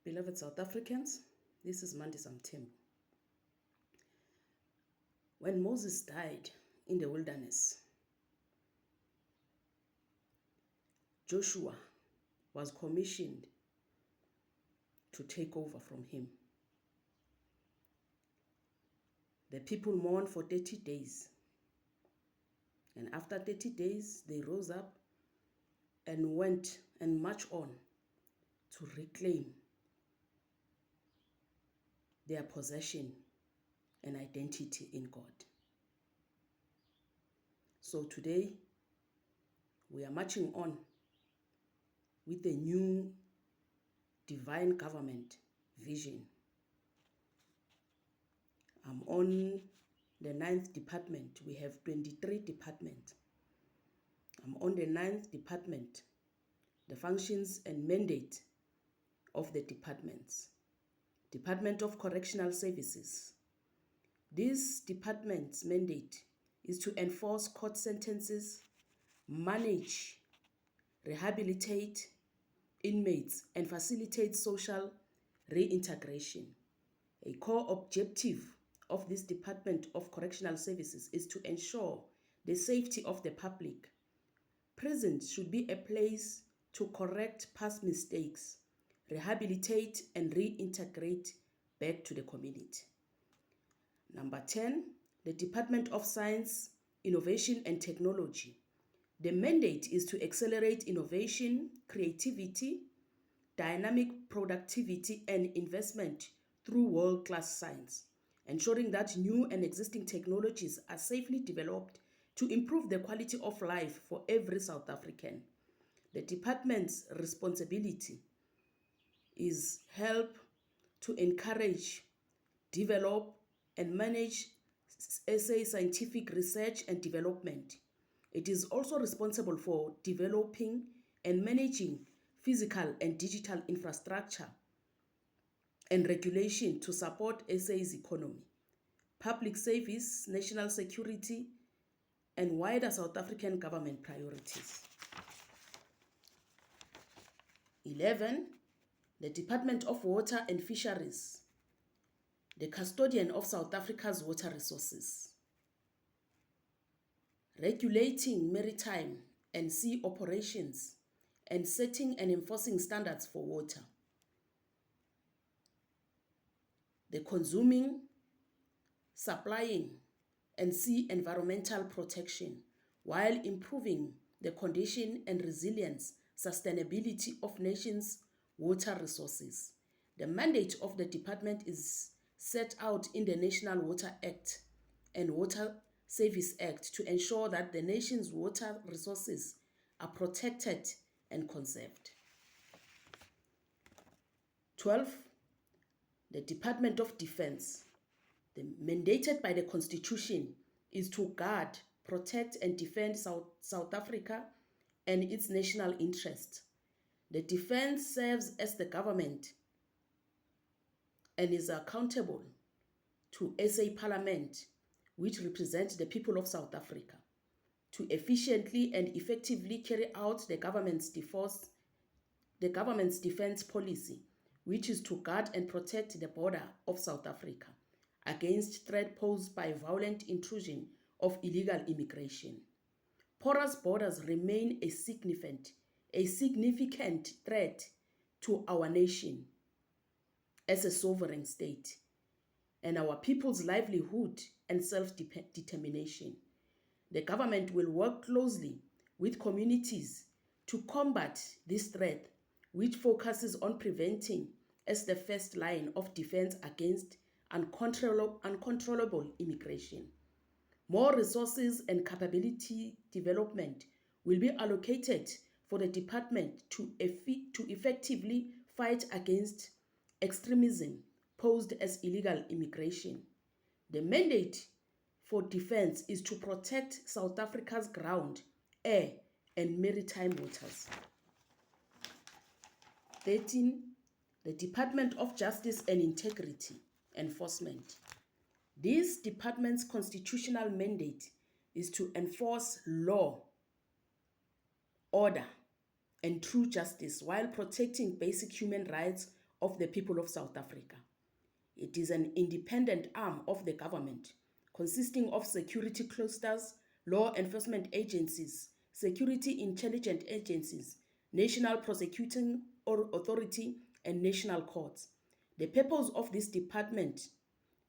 Beloved South Africans, this is Mandisa Mthembu. When Moses died in the wilderness, Joshua was commissioned to take over from him. The people mourned for 30 days. And after 30 days, they rose up and went and marched on to reclaim their possession and identity in God. So today, we are marching on with a new divine government vision. I'm on the 9th department. We have 23 departments. I'm on the 9th department, the functions and mandate of the departments. Department of Correctional Services. This department's mandate is to enforce court sentences, manage, rehabilitate inmates, and facilitate social reintegration. A core objective of this Department of Correctional Services is to ensure the safety of the public. Prisons should be a place to correct past mistakes, rehabilitate and reintegrate back to the community. Number 10, the Department of Science, Innovation and Technology. The mandate is to accelerate innovation, creativity, dynamic productivity and investment through world-class science, ensuring that new and existing technologies are safely developed to improve the quality of life for every South African. The department's responsibility is help to encourage, develop, and manage SA scientific research and development. It is also responsible for developing and managing physical and digital infrastructure and regulation to support SA's economy, public service, national security, and wider South African government priorities. 11, the Department of Water and Fisheries, the custodian of South Africa's water resources, regulating maritime and sea operations and setting and enforcing standards for water, the consuming, supplying, and sea environmental protection while improving the condition and resilience, sustainability of nations' water resources. The mandate of the department is set out in the National Water Act and Water Service Act to ensure that the nation's water resources are protected and conserved. 12, the Department of Defense. Mandated by the Constitution is to guard, protect, and defend South Africa and its national interest. The defense serves as the government and is accountable to SA Parliament, which represents the people of South Africa, to efficiently and effectively carry out the government's defense policy, which is to guard and protect the border of South Africa against threat posed by violent intrusion of illegal immigration. Porous borders remain a significant threat to our nation as a sovereign state and our people's livelihood and self-determination. The government will work closely with communities to combat this threat, which focuses on preventing as the first line of defense against uncontrollable immigration. More resources and capability development will be allocated for the department to effectively fight against extremism posed as illegal immigration. The mandate for defense is to protect South Africa's ground, air, and maritime waters. 13, the Department of Justice and Integrity Enforcement. This department's constitutional mandate is to enforce law, order, and true justice while protecting basic human rights of the people of South Africa. It is an independent arm of the government consisting of security clusters, law enforcement agencies, security intelligence agencies, National Prosecuting Authority, and national courts. The purpose of this department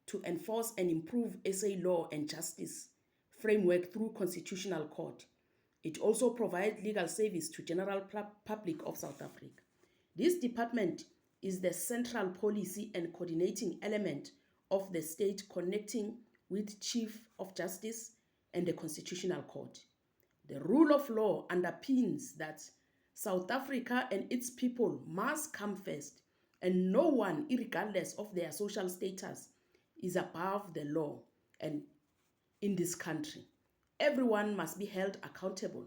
to enforce and improve SA law and justice framework through constitutional court. It also provides legal service to general public of South Africa. This department is the central policy and coordinating element of the state, connecting with Chief of Justice and the Constitutional Court. The rule of law underpins that South Africa and its people must come first, and no one, regardless of their social status, is above the law. And in this country, everyone must be held accountable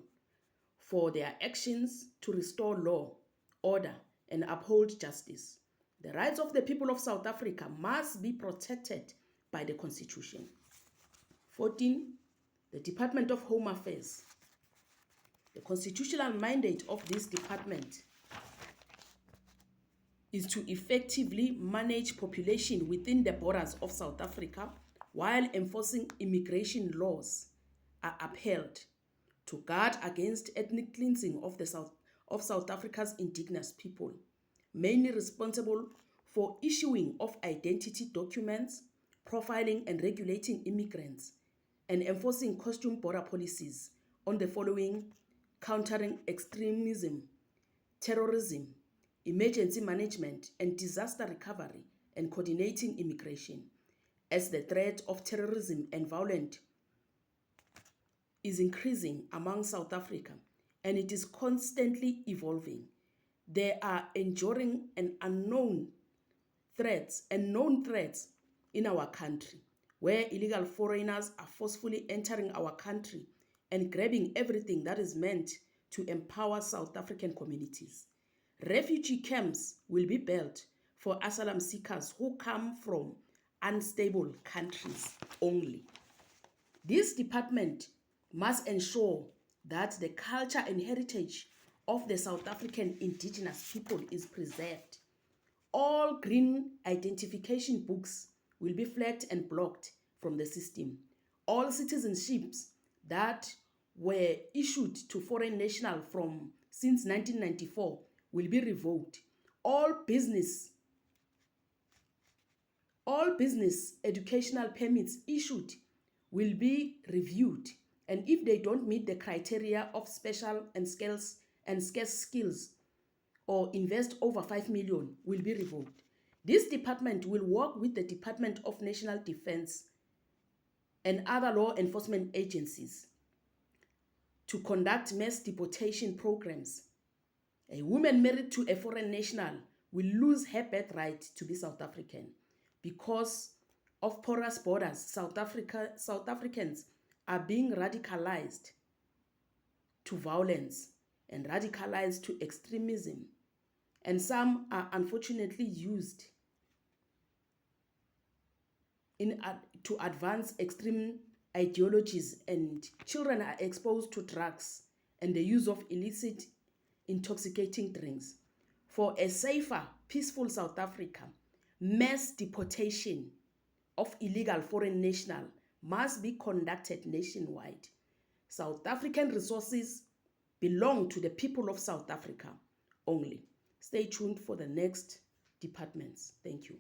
for their actions to restore law, order, and uphold justice. The rights of the people of South Africa must be protected by the Constitution. 14. The Department of Home Affairs. The constitutional mandate of this department is to effectively manage population within the borders of South Africa while enforcing immigration laws are upheld, to guard against ethnic cleansing of South Africa's indigenous people, mainly responsible for issuing of identity documents, profiling and regulating immigrants, and enforcing costume border policies on the following: countering extremism, terrorism, emergency management and disaster recovery, and coordinating immigration. As the threat of terrorism and violence is increasing among South Africa, and it is constantly evolving, there are enduring and unknown threats and known threats in our country, where illegal foreigners are forcefully entering our country and grabbing everything that is meant to empower South African communities. Refugee camps will be built for asylum seekers who come from unstable countries only. This department must ensure that the culture and heritage of the South African indigenous people is preserved. All green identification books will be flagged and blocked from the system. All citizenships that were issued to foreign nationals since 1994 will be revoked. All business educational permits issued will be reviewed, and if they don't meet the criteria of special and scarce skills or invest over 5 million, will be revoked. This department will work with the Department of National Defense and other law enforcement agencies to conduct mass deportation programs. A woman married to a foreign national will lose her birthright to be South African. Because of porous borders, South Africans are being radicalized to violence and radicalized to extremism, and some are unfortunately used to advance extreme ideologies, and children are exposed to drugs and the use of illicit intoxicating drinks. For a safer, peaceful South Africa, mass deportation of illegal foreign nationals must be conducted nationwide. South African resources belong to the people of South Africa only. Stay tuned for the next departments. Thank you.